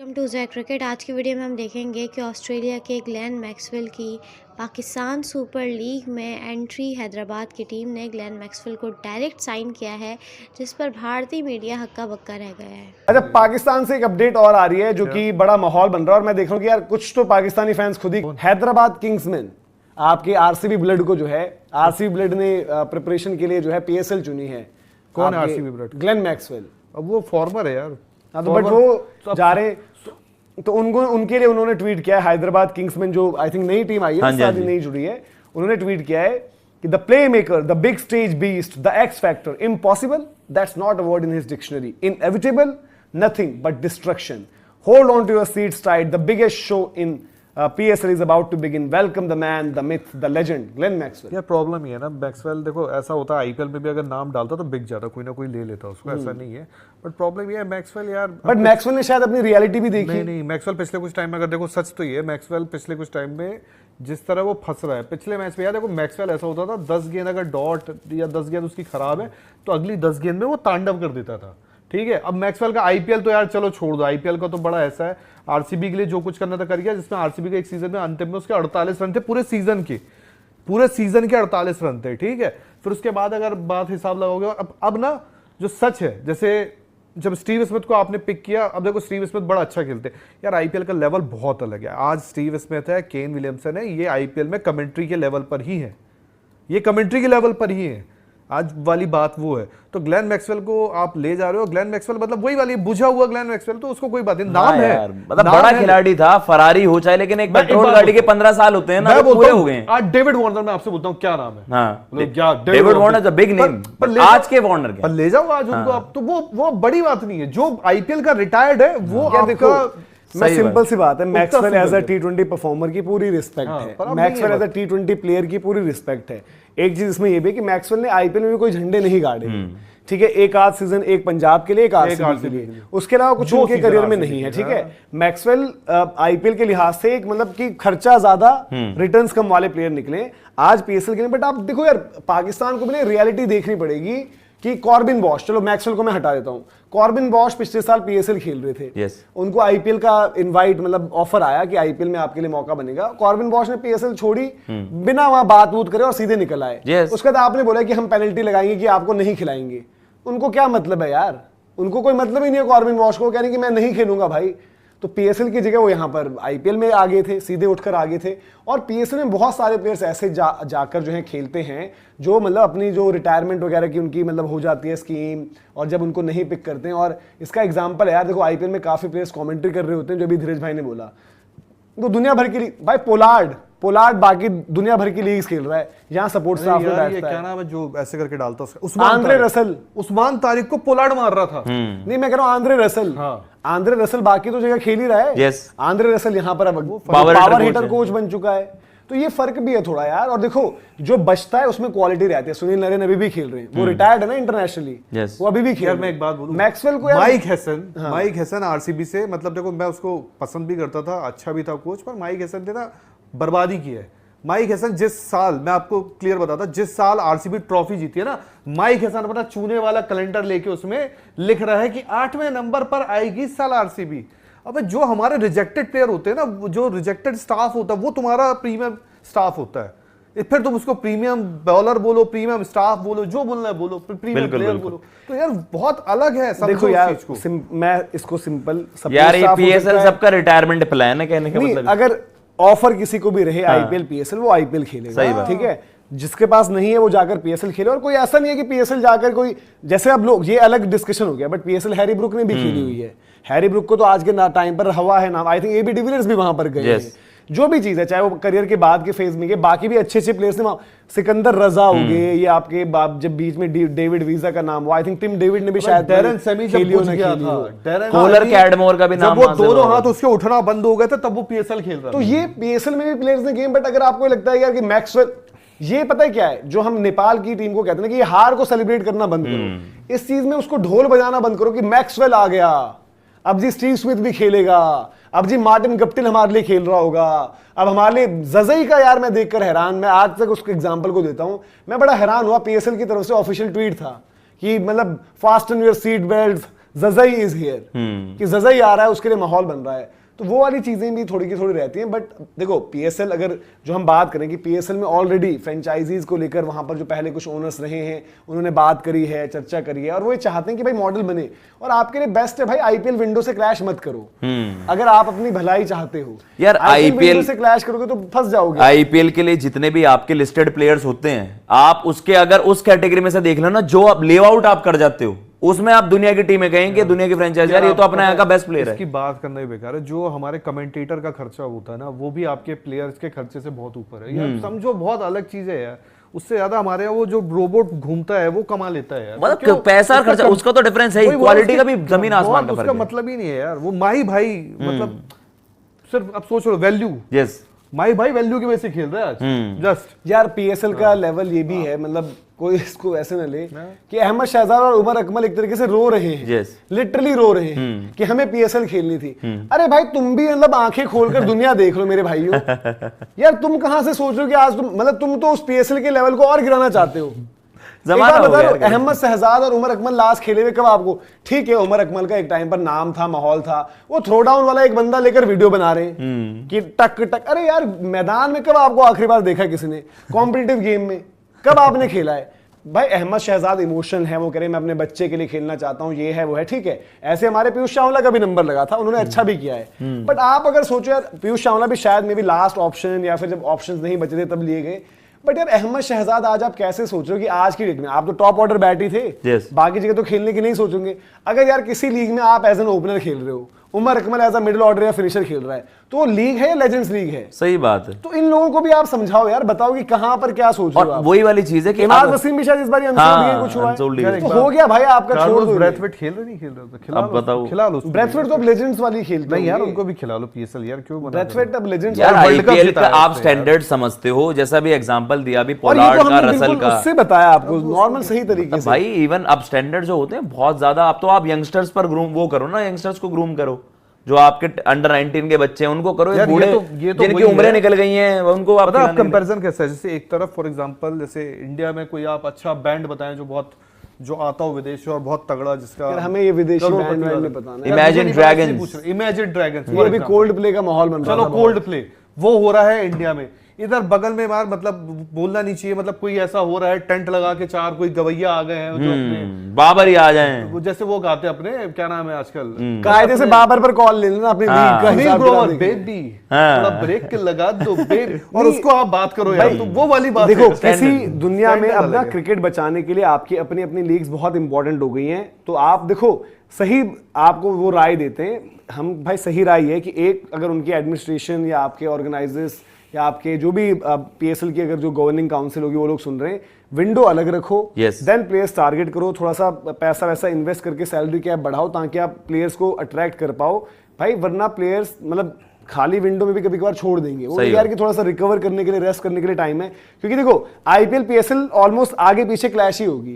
Welcome to Z cricket. आज की video में हम देखेंगे कि ऑस्ट्रेलिया के ग्लेन मैक्सवेल की पाकिस्तान सुपर लीग में एंट्री हैदराबाद की टीम ने ग्लेन मैक्सवेल को डायरेक्ट साइन किया है, जिस पर भारतीय मीडिया हक्का बक्का रह गया है। अच्छा, पाकिस्तान से एक अपडेट और आ रही है जो कि बड़ा माहौल बन रहा है और मैं देख रहा हूँ कि यार कुछ तो पाकिस्तानी फैंस खुद ही हैदराबाद किंग्समैन आपके आरसीबी ब्लड को जो है आरसीबी ब्लड ने प्रिपरेशन के लिए जो है पीएसएल चुनी है। कौन है आरसीबी ब्लड? Glenn Maxwell. अब वो फॉर्मर है यार। हाँ तो बट वो जा रहे तो उनको उनके लिए उन्होंने ट्वीट किया है हैदराबाद किंग्समैन जो आई थिंक नई टीम आई है, शायद नई जुड़ी है, उन्होंने ट्वीट किया है कि the play maker, the big stage beast, the X factor, impossible, that's not a word in his dictionary, inevitable, nothing but destruction, hold on to your seats tight, the biggest show in PSL is about to begin, welcome the man, the myth, the legend, Glenn Maxwell। यार problem ये है ना, Maxwell देखो ऐसा होता है IPL में भी अगर नाम डालता तो बिक जाता, कोई ना कोई ले लेता उसको, ऐसा नहीं है। बट प्रॉब्लम ये है मैक्सवेल यार, बट मैक्सवेल ने शायद अपनी रियलिटी भी देखी। नहीं मैक्सवेल पिछले कुछ टाइम में अगर देखो, सच तो ये है मैक्सवेल पिछले कुछ टाइम में जिस तरह वो फंस रहा है, पिछले मैच में यार देखो मैक्सवेल ऐसा होता था 10 गेंद अगर डॉट या 10 गेंद उसकी खराब है तो अगली 10 गेंद में वो तांडव कर देता था। ठीक है, अब मैक्सवेल का आईपीएल तो यार चलो छोड़ दो, आईपीएल का तो बड़ा ऐसा है, आरसीबी के लिए जो कुछ करना था कर गया, जिसमें आरसीबी का एक सीजन में अंतिम में उसके 48 रन थे पूरे सीजन के 48 रन थे। ठीक है, फिर उसके बाद अगर बात हिसाब लगाओगे, अब ना जो सच है, जैसे जब स्टीव स्मिथ को आपने पिक किया, अब देखो स्टीव स्मिथ बड़ा अच्छा खेलते यार, आईपीएल का लेवल बहुत अलग है। आज स्टीव स्मिथ है, केन विलियमसन है, ये आईपीएल में कमेंट्री के लेवल पर ही है, ये कमेंट्री के लेवल पर ही है, आज वाली बात वो है। तो ग्लेन मैक्सवेल को आप ले जा रहे हो, ग्लेन मैक्सवेल मतलब वही वाली बुझा हुआ ग्लेन मैक्सवेल, तो उसको कोई बात नहीं, नाम है मतलब बड़ा खिलाड़ी था, फरारी हो चाहे, लेकिन एक पेट्रोल गाड़ी के 15 साल होते हैं ना, पूरे हो गए। आज डेविड वार्नर, मैं आपसे बोलता हूँ क्या नाम है? हाँ, David Warner is a big name, आज के वार्नर के। पर ले जाओ आज उनको आप, तो वो बड़ी बात नहीं है। जो आईपीएल का रिटायर्ड है वो आपका, मैं सिंपल सी बात है, मैक्सवेल एज अ टी20 परफॉर्मर की पूरी रिस्पेक्ट है, मैक्सवेल एज अ टी20 प्लेयर की पूरी रिस्पेक्ट है। एक चीज इसमें ये भी कि मैक्सवेल ने आईपीएल में भी कोई झंडे नहीं गाड़े, ठीक है, एक आध सीजन एक पंजाब के लिए, एक आरसीबी के लिए, उसके अलावा कुछ उनके करियर में नहीं है। ठीक है, मैक्सवेल आईपीएल के लिहाज से एक मतलब कि खर्चा ज्यादा रिटर्न्स कम वाले प्लेयर निकले आज पीएसएल के लिए। बट आप देखो यार, पाकिस्तान को भी रियलिटी देखनी पड़ेगी कि कॉर्बिन बॉश, चलो मैक्सवेल को मैं हटा देता हूं, कॉर्बिन बॉश पिछले साल पीएसएल खेल रहे थे, उनको आईपीएल का इनवाइट मतलब ऑफर आया कि आईपीएल में आपके लिए मौका बनेगा, कॉर्बिन बॉश ने पीएसएल छोड़ी बिना वहां बात बूत करे और सीधे निकल आए। उसके बाद आपने बोला कि हम पेनल्टी लगाएंगे कि आपको नहीं खिलाएंगे। उनको क्या मतलब है यार, उनको कोई मतलब ही नहीं है कॉर्बिन बॉश को, कहने कि मैं नहीं खेलूंगा भाई। तो पीएसएल की जगह वो यहाँ पर आईपीएल में आगे थे, सीधे उठकर आगे थे। और पीएसएल में बहुत सारे प्लेयर्स ऐसे जाकर जो है खेलते हैं जो मतलब अपनी जो रिटायरमेंट वगैरह की उनकी मतलब हो जाती है स्कीम, और जब उनको नहीं पिक करते हैं। और इसका एग्जांपल है यार, देखो आईपीएल में काफी प्लेयर्स कमेंट्री कर रहे होते हैं, जो अभी धीरज भाई ने बोला, तो दुनिया भर की भाई पोलार्ड बाकी दुनिया भर की लीग्स खेल रहा है, यहाँ सपोर्ट स्टाफ में बैठता है। क्या नाम है जो ऐसे करके डालता है? उस्मान तारिक को पोलार्ड मार रहा था। नहीं, मैं कह रहा हूँ आंद्रे रसल बाकी तो जगह खेल ही रहा है। आंद्रे रसल यहाँ पर पावर हिटर कोच बन चुका है, तो ये फर्क भी है थोड़ा यार। और देखो जो बचता है उसमें क्वालिटी रहती है। सुनील नरेन अभी भी खेल रहे हैं, वो रिटायर्ड है ना इंटरनेशनली, वो अभी भी खेल रहे हैं। मैं एक बात बोलूं, मैक्सवेल को माइक हैसन आरसीबी से, मतलब देखो मैं उसको पसंद भी करता था, अच्छा भी था कोच, पर माइक हैसन ने ना बर्बादी की है। माइक हैसन जिस साल, मैं आपको क्लियर बताता, जिस साल आरसीबी ट्रॉफी जीती है ना, माइक हैसन अपना चूने वाला कैलेंडर लेके उसमें लिख रहा है कि 8वें नंबर पर आएगी इस साल आरसीबी। अब जो हमारे रिजेक्टेड प्लेयर होते हैं ना, जो रिजेक्टेड स्टाफ होता है, वो तुम्हारा प्रीमियम स्टाफ होता है। फिर तुम उसको प्रीमियम बॉलर बोलो, प्रीमियम स्टाफ बोलो, जो बोलना है बोलो, प्रीमियम प्लेयर बोलो, तो यार बहुत अलग है। देखो यार, मैं इसको सिंपल यार, ये पीएसएल सबका रिटायरमेंट प्लान है, कहने का मतलब अगर ऑफर किसी को भी रहे आईपीएल पीएसएल, वो आईपीएल खेलेगा, ठीक है। जिसके पास नहीं है वो जाकर पीएसएल खेले। और कोई ऐसा नहीं है कि पीएसएल जाकर कोई, जैसे अब लोग, ये अलग डिस्कशन हो गया, बट पीएसएल हैरी ब्रुक ने भी खेली हुई है। हैरी ब्रुक को तो आज के टाइम पर हवा है नाम, आई थिंक एबी डिविलियर्स भी वहां पर गए हैं। जो भी चीज है, चाहे वो करियर के बाद के फेज में गए, बाकी भी अच्छे प्लेयर्स ने, सिकंदर रजा हो गए, ये आपके जब बीच में डेविड वीजा का नाम, आई थिंक टिम डेविड ने भी शायद डेरन सेमी जब पहुंच गया था, कोलर कैडमोर का भी नाम, जब वो दोनों हाथ उसके उठना बंद हो गए थे, तब वो पीएसएल खेल रहा था। तो ये पीएसएल में भी प्लेयर्स ने गेम। बट अगर आपको लगता है यार कि मैक्सवेल, ये पता है क्या है, जो हम नेपाल की टीम को कहते हैं कि ये हार को सेलिब्रेट करना बंद करो, इस चीज में उसको ढोल बजाना बंद करो कि मैक्सवेल आ गया, अब जी स्टीव स्मिथ भी खेलेगा, अब जी मार्टिन गप्टिल हमारे लिए खेल रहा होगा, अब हमारे लिए जजई का यार मैं देखकर हैरान, मैं आज तक उसके एग्जांपल को देता हूं, मैं बड़ा हैरान हुआ। पीएसएल की तरफ से ऑफिशियल ट्वीट था कि मतलब fasten your seat belts, Zazai is here, कि जज़ई आ रहा है, उसके लिए माहौल बन रहा है। तो वो वाली चीजें भी थोड़ी की थोड़ी रहती हैं। बट देखो पीएसएल, अगर जो हम बात करें कि पीएसएल में ऑलरेडी फ्रेंचाइजीज को लेकर वहां पर जो पहले कुछ ओनर्स रहे हैं उन्होंने बात करी है, चर्चा करी है, और वो ये चाहते हैं कि भाई मॉडल बने। और आपके लिए बेस्ट है भाई, आईपीएल विंडो से क्रैश मत करो। अगर आप अपनी भलाई चाहते हो यार, आईपीएल से क्रैश करोगे तो फंस जाओगे। आईपीएल के लिए जितने भी आपके लिस्टेड प्लेयर्स होते हैं, आप उसके अगर उस कैटेगरी में से देख लो ना, जो आप लेव आउट आप कर जाते हो, उसमें आप दुनिया की टीमें कहेंगे, दुनिया की फ्रेंचाइज, यार ये तो अपना यहाँ का बेस्ट प्लेयर है। इसकी बात करना ही बेकार है। जो हमारे कमेंटेटर का खर्चा होता है ना, वो भी आपके प्लेयर्स के खर्चे से बहुत ऊपर है यार। समझो बहुत अलग चीज है यार। उससे ज्यादा हमारे यहाँ वो जो रोबोट घूमता है वो कमा लेता है यार। मतलब पैसा और खर्चा उसका तो डिफरेंस है, क्वालिटी का भी जमीन आसमान का फर्क है। उसका मतलब ही नहीं है यार। वो माही भाई मतलब सिर्फ अब सोच लो वैल्यू, यस, माही भाई वैल्यू की वजह से खेल रहा है आज जस्ट। यार पीएसएल का लेवल ये भी है, मतलब कोई इसको ऐसे न ले कि अहमद शहजाद और उमर अकमल एक तरीके से रो रहे हैं, लिटरली रो रहे हैं कि हमें पीएसएल खेलनी थी। अरे भाई तुम भी मतलब आंखें खोलकर दुनिया देख लो मेरे भाइयों। यार तुम कहां से सोच रहे हो कि आज तुम तो उस पीएसएल के लेवल को और गिराना चाहते हो। अहमद शहजाद और उमर अकमल लास्ट खेले हुए कब आपको? ठीक है, उमर अकमल का एक टाइम पर नाम था, माहौल था, वो थ्रो डाउन वाला एक बंदा लेकर वीडियो बना रहे हैं कि टक टक। अरे यार मैदान में कब आपको आखिरी बार देखा किसी ने? कॉम्पिटिटिव गेम में कब आपने खेला है? भाई अहमद शहजाद इमोशनल है, वो कह रहे मैं अपने बच्चे के लिए खेलना चाहता हूँ, ये है वो है, ठीक है। ऐसे हमारे पीयूष चावला का भी नंबर लगा था, उन्होंने अच्छा भी किया है। बट आप अगर सोचो यार, पीयूष चावला भी शायद मे बी लास्ट ऑप्शन या फिर जब ऑप्शंस नहीं बचे थे तब लिए गए। बट यार अहमद शहजाद आज आप कैसे सोच रहे हो कि आज की डेट में आप तो टॉप ऑर्डर बैट ही थे, बाकी जगह तो खेलने की नहीं सोचोगे। अगर यार किसी लीग में आप एज एन ओपनर खेल रहे हो, Umar Akmal as a middle order या फिनिशर खेल रहा है, तो वो लीग है या लेजेंड्स लीग है? सही बात है। तो इन लोगों को भी आप समझाओ यार, बताओ कि कहां पर क्या सोच रहे हो आप। वही वाली चीज है कि इमाद वसीम भी शायद इस बार कुछ हुआ है, तो हो गया भाई आपका, छोड़ दो। ब्रेथवेट खेल रहे नहीं खेल रहे, तो अब बताओ, खिला लो। ब्रेथवेट तो अब लेजेंड्स वाली खेलते नहीं यार, उनको भी खिला लो पीएसएल यार, क्यों? ब्रेथवेट अब लेजेंड्स यार। आईपीएल का आप स्टैंडर्ड समझते हो, जैसा भी एग्जांपल दिया अभी पोलार्ड का, रसल का, उससे बताया आपको नॉर्मल सही तरीके से। भाई इवन अब स्टैंडर्ड जो होते हैं बहुत ज्यादा, अब तो आप यंगस्टर्स पर ग्रूम वो करो ना, यंगस्टर्स को ग्रूम करो, जो आपके अंडर 19 के बच्चे हैं उनको करो। यार बूढ़े जिनकी उम्रें निकल गई हैं उनको आप कंपैरिजन कैसा है? जैसे एक तरफ फॉर एग्जांपल जैसे इंडिया में कोई आप अच्छा बैंड बताएं जो बहुत जो आता हो विदेश और बहुत तगड़ा, जिसका यार हमें ये विदेशी बैंड नहीं पता ना। इमेजिन ड्रैगन्स, इमेजिन ड्रैगन्स, ये भी कोल्ड प्ले का माहौल बन रहा है। चलो कोल्ड प्ले वो हो रहा है इंडिया में, इधर बगल में मार मतलब बोलना नहीं चाहिए, मतलब कोई ऐसा हो रहा है टेंट लगा के चार कोई गवैया आ गए हैं जो अपने बाबर ही आ जाए, जैसे वो गाते अपने क्या नाम है आजकल, कायदे से बाबर पर कॉल ले लेना अपनी बेबी, थोड़ा ब्रेक लगा दो बेबी, और उसको आप बात करो यार। तो वो वाली बात देखो, किसी दुनिया में अब ना क्रिकेट बचाने के लिए आपकी अपनी अपनी लीग्स बहुत इंपॉर्टेंट हो गई हैं। तो आप देखो, सही आपको वो राय देते हैं हम, भाई सही राय है कि एक अगर उनकी एडमिनिस्ट्रेशन या आपके ऑर्गेनाइजर्स या आपके जो भी पीएसएल की अगर जो गवर्निंग काउंसिल होगी वो लोग सुन रहे हैं, विंडो अलग रखो, देन प्लेयर्स टारगेट करो, थोड़ा सा पैसा वैसा इन्वेस्ट करके सैलरी कैप बढ़ाओ ताकि आप प्लेयर्स को अट्रैक्ट कर पाओ भाई। वरना प्लेयर्स मतलब खाली विंडो में भी कभी कभार छोड़ देंगे वो यार कि थोड़ा सा रिकवर करने के लिए, रेस्ट करने के लिए टाइम है। क्योंकि देखो आईपीएल पीएसएल ऑलमोस्ट आगे पीछे क्लैश ही होगी।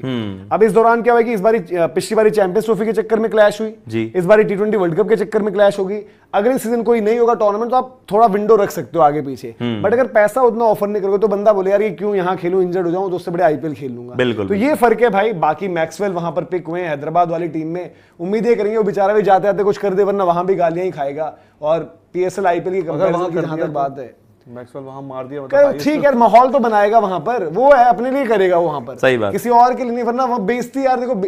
अब इस दौरान क्या हुआ कि इस बारी पिछली बारी चैंपियंस ट्रॉफी के चक्कर में क्लैश हुई, इस बारी टी20 वर्ल्ड कप के चक्कर में क्लैश होगी। अगले सीजन कोई नहीं होगा टूर्नामेंट तो आप थोड़ा विंडो रख सकते हो आगे पीछे। बट अगर पैसा उतना ऑफर नहीं करोगे तो बंदा बोले यार ये क्यों यहाँ खेलूं, इंजर्ड हो जाऊं, तो उससे बड़े आईपीएल खेल लूंगा। तो ये फर्क है भाई। बाकी मैक्सवेल वहां पर पिक हुए हैदराबाद वाली टीम में, उम्मीदें करेंगे वो बेचारा भी जाते आते कुछ कर दे, वरना वहां भी गालियां ही खाएगा। और पीएसएल आईपीएल की कंपैरिजन की जहां तक बात है, मैक्सवेल वहां मार दिया मतलब ठीक है, माहौल तो बनाएगा वहां पर, वो है अपने लिए करेगा वहां पर, सही बात, किसी और के लिए नहीं। वरना वहां बेइज्जती यार। देखो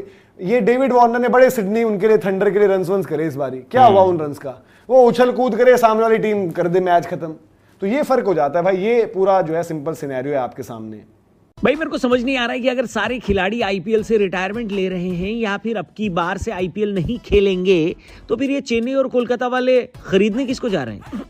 ये डेविड वार्नर ने बड़े सिडनी उनके लिए थंडर के लिए रन्स करे इस बारी, क्या हुआ उन रन्स का? वो उछल कूद करे, सामने वाली टीम कर दे मैच खत्म। तो ये फर्क हो जाता है भाई। ये पूरा जो है सिंपल सिनेरियो है आपके सामने। भाई मेरे को समझ नहीं आ रहा है कि अगर सारे खिलाड़ी आईपीएल से रिटायरमेंट ले रहे हैं या फिर अब की बार से आईपीएल नहीं खेलेंगे, तो फिर ये चेन्नई और कोलकाता वाले खरीदने किसको जा रहे हैं?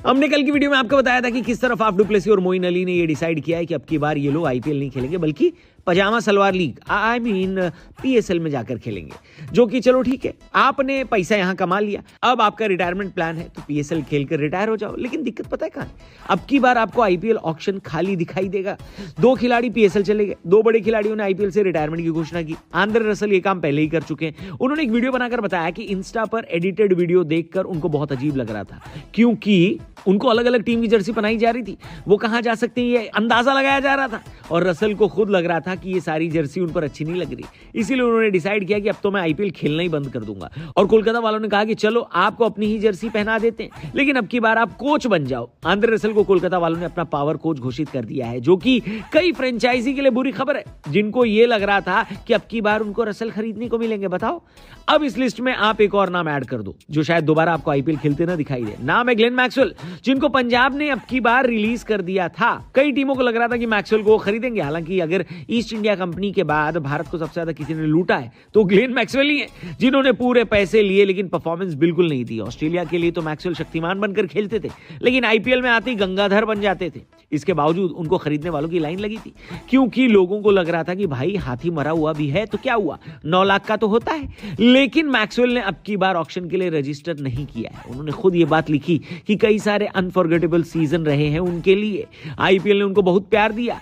हमने कल की वीडियो में आपको बताया था कि किस तरह फाफ डु प्लेसी और मोइन अली ने ये डिसाइड किया है कि अब की बार ये लोग आईपीएल नहीं खेलेंगे बल्कि पजामा सलवार लीग आई मीन पीएसएल में जाकर खेलेंगे। जो कि चलो ठीक है, आपने पैसा यहां कमा लिया, अब आपका रिटायरमेंट प्लान है तो पीएसएल खेलकर रिटायर हो जाओ। लेकिन दिक्कत पता है कहां है? अब की बार आपको आईपीएल ऑक्शन खाली दिखाई देगा। 2 खिलाड़ी पीएसएल चले गए, 2 बड़े खिलाड़ियों ने आईपीएल से रिटायरमेंट की घोषणा की। आंद्रे रसल ये काम पहले ही कर चुके हैं। उन्होंने एक वीडियो बनाकर बताया कि इंस्टा पर एडिटेड वीडियो देखकर उनको बहुत अजीब लग रहा था, क्योंकि उनको अलग अलग टीम की जर्सी पहनाई जा रही थी, वो कहाँ जा सकते हैं ये अंदाजा लगाया जा रहा था, और रसल को खुद लग रहा था कि ये सारी जर्सी उन पर अच्छी नहीं लग रही, इसीलिए उन्होंने डिसाइड किया कि अब तो मैं आईपीएल खेलना ही बंद कर दूंगा। और कोलकाता वालों ने कहा कि चलो आपको अपनी ही जर्सी पहना देते हैं, लेकिन अब की बार आप कोच बन जाओ। आंद्रे रसल को कोलकाता वालों ने अपना पावर कोच घोषित कर दिया है, जो कि कई फ्रेंचाइजी के लिए बुरी खबर है, जिनको ये लग रहा था कि अब की बार उनको रसल खरीदने को मिलेंगे। बताओ, अब इस लिस्ट में आप एक और नाम ऐड कर दो जो शायद दोबारा आपको आईपीएल खेलते ना दिखाई दे। नाम है ग्लेन मैक्सवेल, जिनको पंजाब ने अब की बार रिलीज कर दिया था। कई टीमों को लग रहा था कि मैक्सवेल को खरीदेंगे, हालांकि अगर ईस्ट इंडिया कंपनी के बाद भारत को सबसे ज्यादा किसी ने लूटा है तो ग्लेन मैक्सवेल ही है, जिन्होंने पूरे पैसे लिए लेकिन परफॉर्मेंस बिल्कुल नहीं दी। ऑस्ट्रेलिया के लिए तो मैक्सवेल शक्तिमान बनकर खेलते थे, लेकिन आईपीएल में आते ही गंगाधर बन जाते थे। इसके बावजूद उनको खरीदने वालों की लाइन लगी थी, क्योंकि लोगों को लग रहा था कि भाई हाथी मरा हुआ भी है तो क्या हुआ, 9 लाख का तो होता है। लेकिन मैक्सवेल ने अब की बार ऑक्शन के लिए रजिस्टर नहीं किया है। उन्होंने खुद ये बात लिखी कि कई सारे अनफॉरगेटेबल सीजन रहे हैं उनके लिए, आईपीएल ने उनको बहुत प्यार दिया,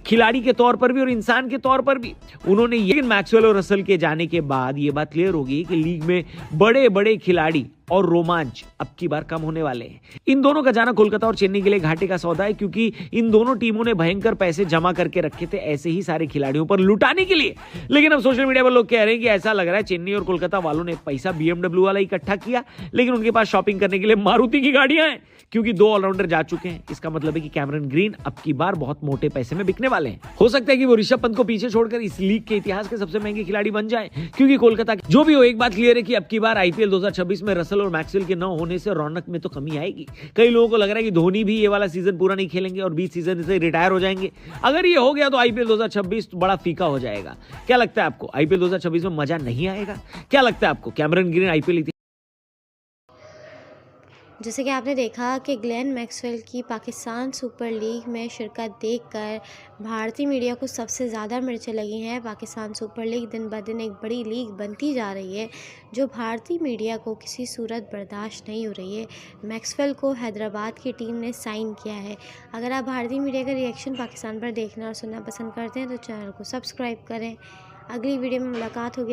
खिलाड़ी के तौर पर भी और इंसान के तौर पर भी। उन्होंने ये मैक्सवेल और रसल के जाने के बाद ये बात क्लियर होगी कि लीग में बड़े बड़े खिलाड़ी और रोमांच अब की बार कम होने वाले हैं। इन दोनों का जाना कोलकाता और चेन्नई के लिए घाटे का सौदा है, क्योंकि इन दोनों टीमों ने भयंकर पैसे जमा करके रखे थे ऐसे ही सारे खिलाड़ियों पर लुटाने के लिए। लेकिन अब सोशल मीडिया पर लोग कह रहे हैं कि ऐसा लग रहा है चेन्नई और कोलकाता वालों ने पैसा BMW वाला इकट्ठा किया, लेकिन उनके पास शॉपिंग करने के लिए मारुति की गाड़ियां हैं, क्योंकि 2 ऑलराउंडर जा चुके हैं। इसका मतलब है कि कैमरन ग्रीन अब की बार बहुत मोटे पैसे में बिकने वाले हैं। हो सकता है कि वो ऋषभ पंत को पीछे छोड़कर इस लीग के इतिहास के सबसे महंगे खिलाड़ी बन जाए, क्योंकि कोलकाता जो भी हो, एक बात क्लियर है कि अब की बार आईपीएल 2026 में रसल और मैक्सवेल के न होने से रौनक में तो कमी आएगी। कई लोगों को लग रहा है कि धोनी भी ये वाला सीजन पूरा नहीं खेलेंगे और 20 सीजन से रिटायर हो जाएंगे। अगर ये हो गया तो आईपीएल 2026 बड़ा फीका हो जाएगा। क्या लगता है आपको, आईपीएल 2026 में मजा नहीं आएगा? क्या लगता है आपको, कैमरन ग्रीन आईपीएल जैसे कि आपने देखा कि ग्लेन मैक्सवेल की पाकिस्तान सुपर लीग में शिरकत देखकर भारतीय मीडिया को सबसे ज़्यादा मिर्चें लगी हैं। पाकिस्तान सुपर लीग दिन ब दिन एक बड़ी लीग बनती जा रही है, जो भारतीय मीडिया को किसी सूरत बर्दाश्त नहीं हो रही है। मैक्सवेल को हैदराबाद की टीम ने साइन किया है। अगर आप भारतीय मीडिया का रिएक्शन पाकिस्तान पर देखना और सुनना पसंद करते हैं तो चैनल को सब्सक्राइब करें। अगली वीडियो में मुलाकात होगी।